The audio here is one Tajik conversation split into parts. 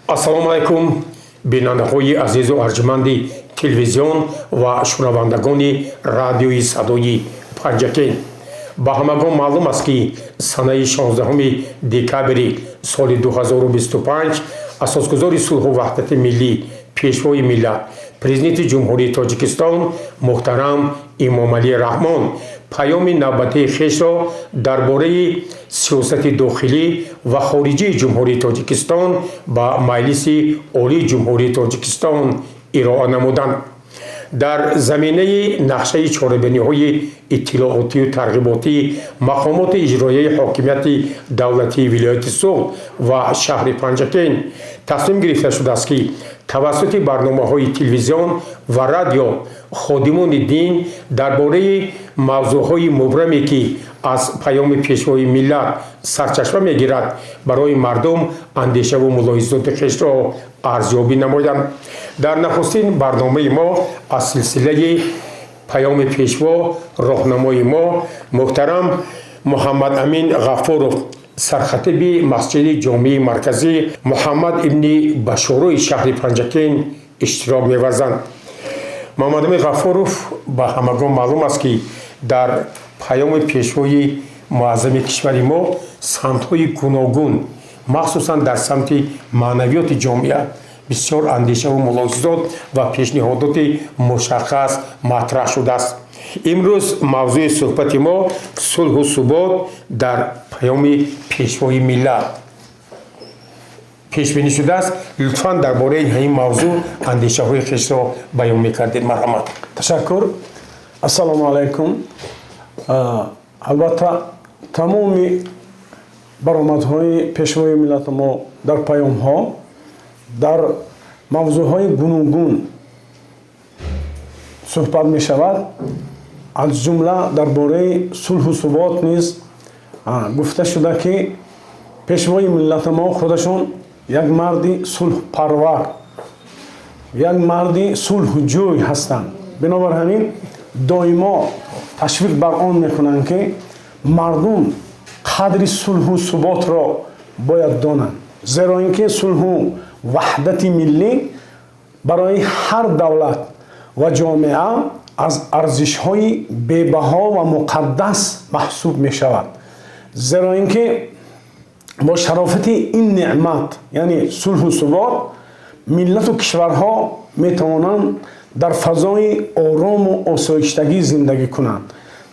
ассалому алайкум бинандаҳои азизу арҷуманди телевизион ва шунавандагони радиои садои Панҷакен. ба ҳамагон маълум аст ки санаи 16 декабри соли 2025 асосгузори сулҳу ваҳдати миллӣ, пешвои миллат, президенти ҷумҳурии Тоҷикистон муҳтарам Эмомалӣ Раҳмон паёми навбатии хешро дар бораи сиёсати дохилӣ ва хориҷии ҷумҳурии Тоҷикистон ба Маҷлиси Олии ҷумҳурии Тоҷикистон ироа намуданд. дар заминаи нақшаи чорабиниҳои иттилоотию тарғиботии мақомоти иҷроияи ҳокимияти давлатии вилояти Суғд ва шаҳри Панҷакен тасмим гирифта шудааст ки тавассути барномаҳои телевизион ва радио ходимони дин дар бораи мавзӯъҳои мубраме ки аз паёми пешвои миллат сарчашма мегирад барои мардум андешаву мулоҳизоти хешро арзёбӣ намоянд. дар нахустин барномаи мо аз силсилаи паёми пешво роҳнамои мо муҳтарам Муҳаммад Амин Ғафуров сархатиби масҷиди ҷомеи марказӣ Муҳаммад ибни Башоруи шаҳри Панҷакен иштирок меварзанд. Муҳаммад Амин Ғафуров ба ҳамагон маълум аст ки дар паёми пешвои муаззами кишвари мо самтҳои гуногун махсусан дар самти маънавиёти ҷомеа бисёр андешаву мулоҳизот ва пешниҳодоти мушаххас матраҳ шудааст. имрӯз мавзӯи суҳбати мо сулҳу субот дар паёми пешвои миллат пешбинӣ шудааст. лутфан дар бораи ҳамин мавзӯъ андешаҳои хешро баён мекардед. марҳамат. ташаккур. ассалому алайкум. албатта тамоми баромадҳои пешвои миллати мо дар паёмҳо дар мавзӯъҳои гуногун суҳбат мешавад. аз ҷумла дар бораи сулҳу субот низ гуфта шуда ки пешвои миллати мо худашон як марди сулҳпарвар, як марди сулҳуҷӯй ҳастанд. бинобар ҳамин доимо ташвиқ бар он мекунанд ки мардум қадри сулҳу суботро бояд донанд, зеро ин ки сулҳу ваҳдати миллӣ барои ҳар давлат ва ҷомеа аз арзишҳои бебаҳо ва муқаддас маҳсуб мешавад. зеро ин ки бо шарофати ин неъмат, яъне сулҳу субот, миллату кишварҳо метавонанд дар фазои орому осоиштагӣ зиндагӣ кунанд,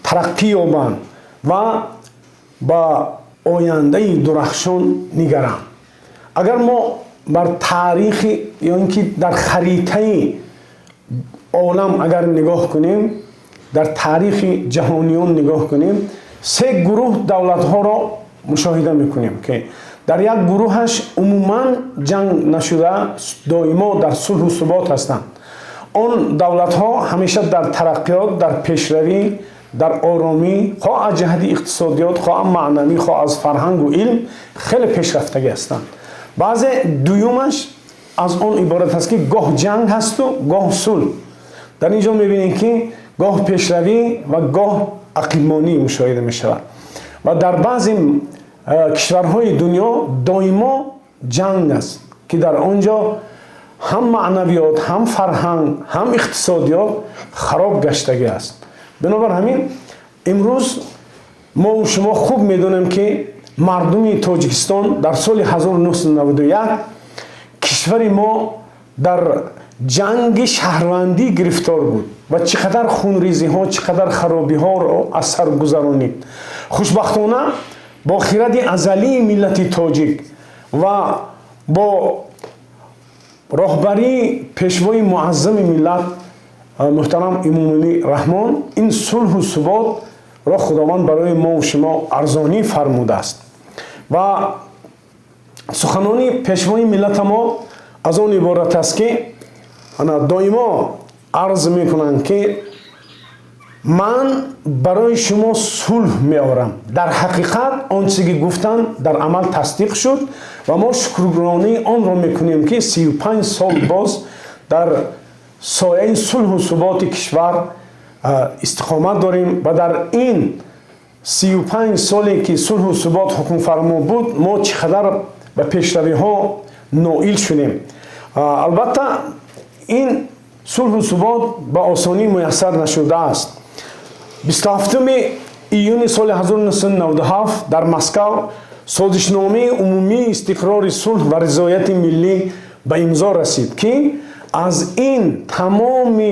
тараққӣ ёбанд ва ба ояндаи дурахшон нигаранд. агар мо бар таърихи ё ин ки дар харитаи олам агар нигоҳ кунем, дар таърихи ҷаҳониён нигоҳ кунем, се гурӯҳ давлатҳоро мушоҳида мекунем ки дар як гурӯҳаш умуман ҷанг нашуда доимо дар сулҳу субот ҳастанд. он давлатҳо ҳамеша дар тараққиёт, дар пешравӣ, дар оромӣ, хоҳ аз ҷиҳати иқтисодиёт, хоҳ аз маънавӣ, хоҳ аз фарҳангу илм хеле пешрафтагӣ ҳастанд. баъзе дуюмаш аз он иборат аст ки гоҳ ҷанг ҳасту гоҳ сулҳ. дар ин ҷо мебинем ки гоҳ пешравӣ ва гоҳ ақибмонӣ мушоҳида мешавад. ва дар баъзе кишварҳои дунё доимо ҷанг аст ки дар он ҷо ҳам маънавиёт, ҳам фарҳанг, ҳам иқтисодиёт хароб гаштагӣ аст. бинобар ҳамин имрӯз мо шумо хуб медонем ки мардуми Тоҷикистон дар соли 1991 кишвари мо дар ҷанги шаҳрвандӣ гирифтор буд ва чӣ қадар хунрезиҳо, чӣ қадар харобиҳоро аз сар гузаронид. хушбахтона бо хиради азалии миллати тоҷик ва бо роҳбарии пешвои муаззами миллат муҳтарам Эмомалӣ Раҳмон ин сулҳу суботро худованд барои мо шумо арзонӣ фармудааст. ва суханони пешвои миллати мо аз он иборат аст ки доимо арз мекунанд ки ман барои шумо сулҳ меорам. дар ҳақиқат он чизе ки гуфтанд дар амал тасдиқ шуд ва мо шукргузории онро мекунем ки 35 сол боз дар сояи сулҳу суботи кишвар истиқомат дорем ва дар ин 35 соле ки сулҳу субот ҳукмфармо буд мо чӣ қадар ба пешравиҳо نائل شدیم. البته این صلح و ثبات به آسانی میسر نشده است. 27 ایون سال 1997 در مسکو سازشنامه عمومی استقرار صلح و رضایت ملی به امضا رسید که از این تمام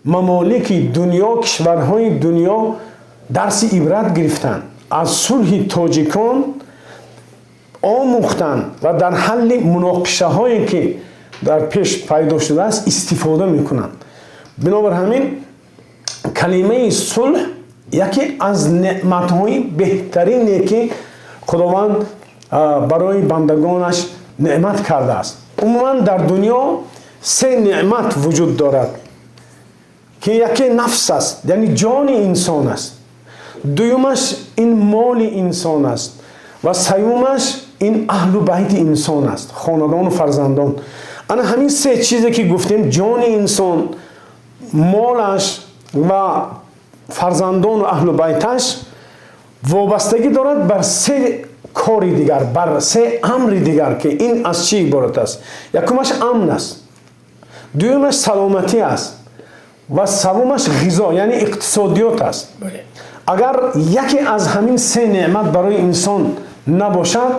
ممالک دنیا، کشورهای دنیا درس عبرت گرفتند، از صلح تاجیکان آموختند و در حل مناقشه هایی که در پیش پیدا شده است استفاده میکنند. بنابر همین کلمه صلح یکی از نعمت‌های بهترینی که خداوند برای بندگانش نعمت کرده است. عموما در دنیا 3 نعمت وجود دارد که یکی نفس است، یعنی جان انسان است. دویمش این مال انسان است و سومش این اهل و بیت انسان است، خاندان و فرزندان. انا همین 3 چیزی که گفتیم، جان انسان، مالش و فرزندان و اهل و بیتش، وابستگی دارد بر 3 کاری دیگر، بر 3 امر دیگر که این از چی عبارت است. یکمش امن است، دویمش سلامتی است و سومش غذا یعنی اقتصادیات است. اگر یکی از همین 3 نعمت برای انسان نباشد،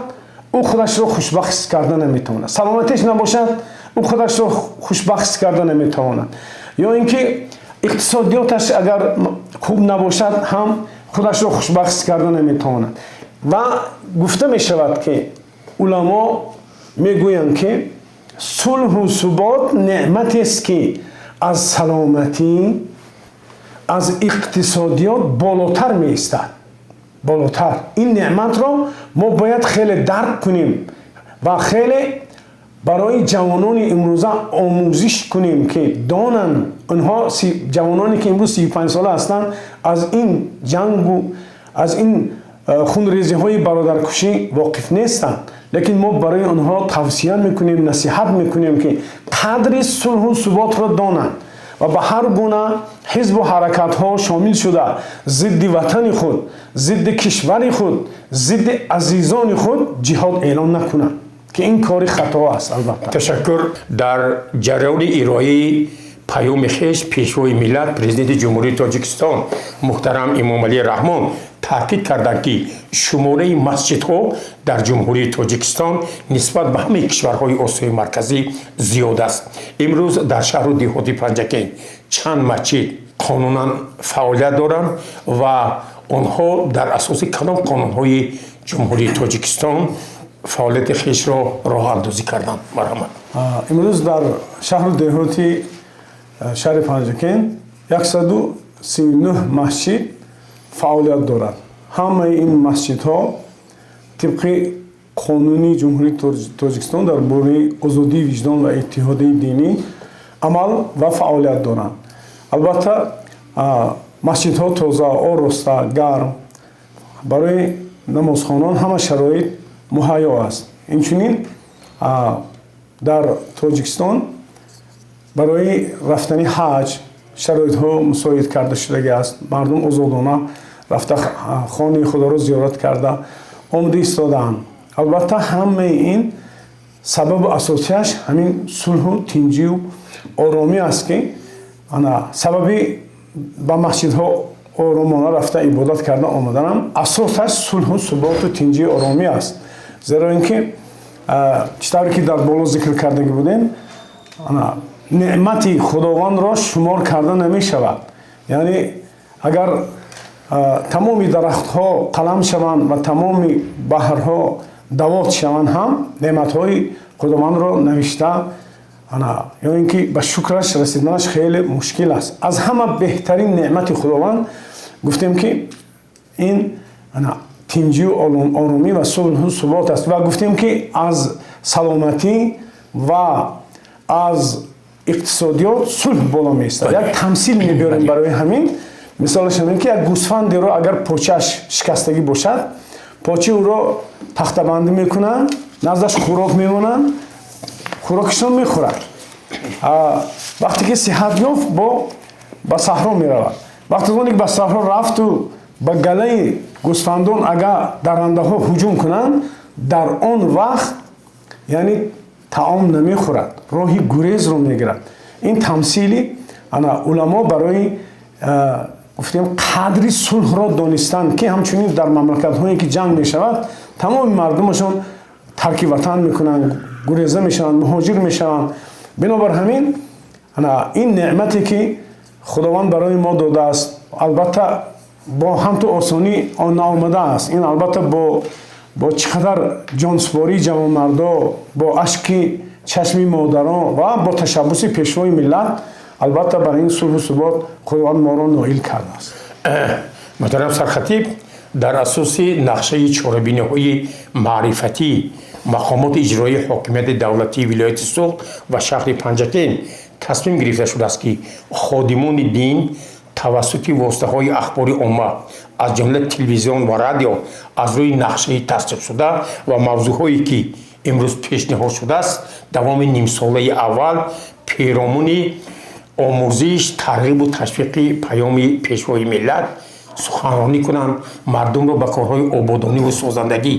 او خودش رو خوشبخت کرده نمیتواند. سلامتیش نباشد، او خودش رو خوشبخت کرده نمیتواند. یا اینکه اقتصادیاتش اگر خوب نباشد هم خودش رو خوشبخت کرده نمیتواند. و گفته می شود که علما میگویند که صلح و ثبات نعمتی است که از سلامتی، از اقتصادیات بالاتر می ایستد. بالاتر. این نعمت را ما باید خیلی درک کنیم و خیلی برای جوانان امروزه آموزش کنیم که دانن، اونها جوانانی که امروز 35 ساله هستند از این جنگ و از این خونریزی های برادرکشی واقف نیستند، لیکن ما برای آنها توصیه میکنیم، نصیحت میکنیم که قدر صلح و ثبات را دانند و به هر گونه حزب و حرکت ها شامل شده ضد وطن خود، ضد کشور خود، ضد عزیزان خود جهاد اعلان نکنند که این کار خطا است. البته تشکر. در جریان ارائه پیام خویش پیشوای ملت پرزیدنت جمهوری تاجیکستان محترم امام علی رحمان تاکید کردند که شماره مسجدها در جمهوری تاجیکستان نسبت به همه کشورهای آسیای مرکزی زیاد است. امروز در شهر و دهات پنجکین چند مسجد قانونا فعالیت دارند و آنها در اساس کدام قانونهای جمهوری تاجیکستان فعالیت خویش را راه اندازی کردند؟ مرحمت. امروز در شهر و دهات شهر پنجکین 139 مسجد فعالیت دارد. همه این مسجدها طبق قانونی جمهوری تاجیکستان در باره آزادی وجدان و اتحادیه دینی عمل و فعالیت دارند. البته مسجدها تازه، آراسته، گرم، برای نمازخوانان همه شرایط مهیا است. اینچنین در تاجیکستان برای رفتن حج شرایط ها مساعد کرده شده است. مردم آزادانه رفته خانه خدا را زیارت کرده آمده ایستادند. البته همه این سبب اساسیش همین صلح و تنجی و آرامی است که سببی به مسجدها آرامانه رفته عبادت کرده آمدنم اساسش صلح و ثبات و تنجی آرامی است. زیرا اینکه چطوری که در بالا ذکر کرده بودیم، نعمت خداوند را شمار کرده نمی شود. یعنی اگر تمام درختها قلم شوند و تمام بحرها دوات شوند هم نعمت های خداوند را نوشته یا اینکه به شکرش رسیدنش خیلی مشکل است. از همه بهترین نعمت خداوند گفتیم که این تنجی و آرامی و صلح و ثبات است و گفتیم که از سلامتی و از اقتصادیات صلح بالا می‌ایستد. یک تمثیل می‌بریم برای همین. مثالش اینه که یک گوسفندی را اگر پاچش شکستگی باشد، پاچه او را تخته بندی میکنن، نزدش خوراک میمونن، خوراکشون میخورد. وقتی که صحت یافت با صحرا میرود. وقتی که به صحرا رفت و با گله گوسفندان اگر درنده ها هجوم کنند، در آن وقت یعنی таом намехӯрад, роҳи гурезро мегирад. Ин тамсили уламо барои гуфтем қадри сулҳро донистанд ки ҳамчунин дар мамлакатҳое ки ҷанг мешавад тамоми мардумашон тарки ватан мекунанд, гуреза мешаванд, муҳоҷир мешаванд. бинобар ҳамин ин неъмате ки худованд барои мо додааст албатта бо ҳамту осонӣ наомадааст. ин албатта бо чӣ қадар ҷонсупории ҷавонмардо, бо ашки чашми модарон ва бо ташаббуси пешвои миллат албатта бар ин сулҳу субот худованд моро ноил кардааст. муҳтарам сархатиб, дар асоси нақшаи чорабиниҳои маърифатӣ мақомоти иҷроии ҳокимияти давлатии вилояти Суғд ва шаҳри Панҷакен тасмим гирифта шудааст ки ходимони дин тавассути воситаҳои ахбори умма аз ҷумла телевизион ва радио аз рӯи нақшаи тасдиқшуда ва мавзӯъҳое ки имрӯз пешниҳод шудааст давоми нимсолаи аввал пиромони омӯзиш, тарғибу ташвиқи паёми пешвои миллат суханронӣ кунанд, мардумро ба корҳои ободониву созандагӣ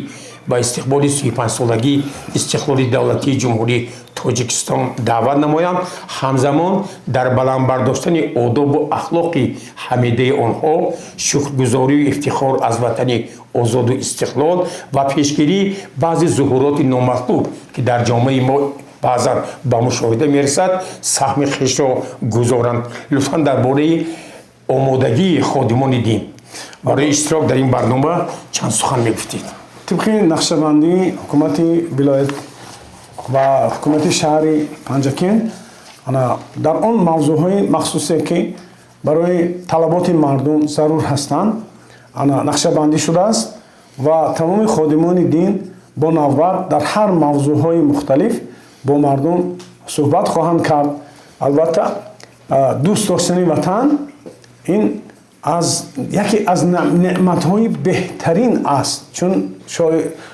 ба истиқболи 35-солагии истиқлоли давлатии ҷумҳурии Тоҷикистон даъват намоянд, ҳамзамон дар баланд бардоштани одобу ахлоқи ҳамидаи онҳо шукргузорию ифтихор аз ватани озоду истиқлол ва пешгирии баъзе зуҳуроти номатлуб ки дар ҷомеаи мо баъзан ба мушоҳида мерасад саҳми хишро гузоранд. лутфан дар бораи омодагии ходимони дин барои иштирок дар ин барнома чанд сухан мегуфтед? тибқи нақшабандии ҳукумати вилоят ва ҳукумати шаҳри Панҷакен дар он мавзӯъҳои махсусе ки барои талаботи мардум зарур ҳастанд нақшабандӣ шудааст ва тамоми ходимони дин бо навбат дар ҳар мавзӯъҳои мухталиф бо мардум суҳбат хоҳанд кард. албатта дӯст доштани ватан ин яке аз неъматҳои беҳтарин аст, чун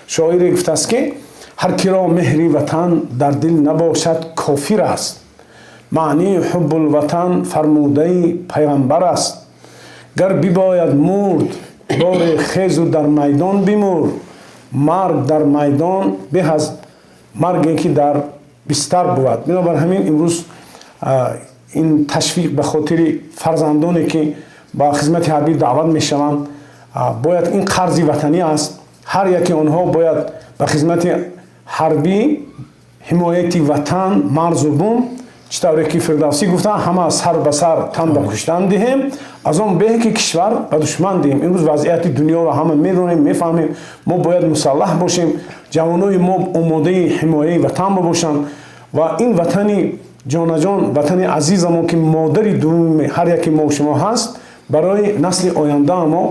шоире гуфтааст ки ҳар киро меҳри ватан дар дил набошад кофир аст. маънии ҳуббулватан фармудаи пайғамбар аст. гар бибояд мурд боре хезу дар майдон бимур, марг дар майдон беҳ аз марге ки дар бистар буд. бинобар ҳамин имрӯз ин ташвиқ ба хотири фарзандоне ки ба хизмати ҳарбӣ даъват мешаванд бояд ин қарзи ватанӣ аст. ҳар яки онҳо бояд ба хизмати ҳарбӣ ҳимояти ватан марзу бум чӣ тавре ки фирдавсӣ гуфтанд ҳама сар ба сар тан ба куштан диҳем аз он беҳ ки кишвар ба душман диҳем. имрӯз вазъияти дунёро ҳама медонем, мефаҳмем. мо бояд мусаллаҳ бошем, ҷавонои мо омодаи ҳимояи ватан бошанд ва ин ватани ҷонаҷон, ватани азизамо ки модари дуввуми ҳар яки мо шумо ҳаст барои насли ояндаам мо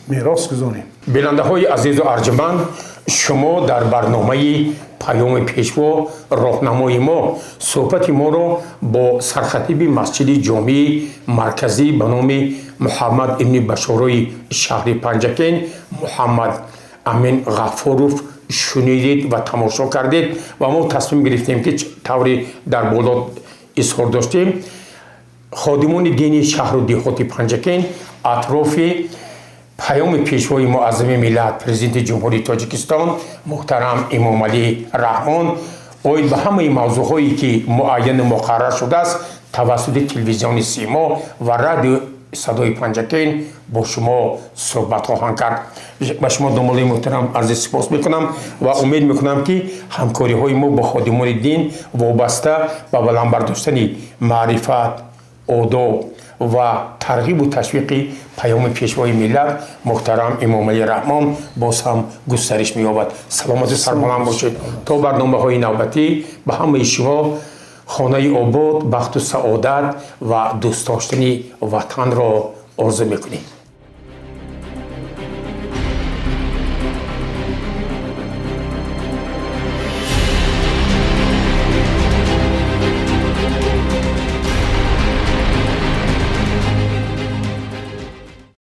мерос гузорем. бинандаҳои азизу арҷманд, шумо дар барномаи паёми пешво роҳнамои мо суҳбати моро бо сархатиби масҷиди ҷомеи марказӣ ба номи муҳаммад ибни башорои шаҳри Панҷакен муҳаммад амин ғафуров шунидед ва тамошо кардед ва мо тасмим гирифтем ки тавре дар боло изҳор доштем ходимони дини шаҳру деҳоти Панҷакен атрофи паёми пешвои муаззами миллат президенти ҷумҳурии Тоҷикистон муҳтарам Эмомалӣ Раҳмон оид ба ҳамаи мавзӯъҳое ки муайяну муқаррар шудааст тавассути телевизиони Симо ва радио садои Панҷакен бо шумо суҳбат хоҳанд кард. ба шумо домолаи муҳтарам арзи сипос мекунам ва умед мекунам ки ҳамкориҳои мо бо ходимони дин вобаста ба баландбардоштани маърифат, одоб ва тарғибу ташвиқи паёми пешвои миллат муҳтарам Эмомалӣ Раҳмон боз ҳам густариш меёбад. саломату сарбаланд бошед. то барномаҳои навбатӣ ба ҳамаи шумо хонаи обод, бахту саодат ва дӯст доштани ватанро орзу мекунем.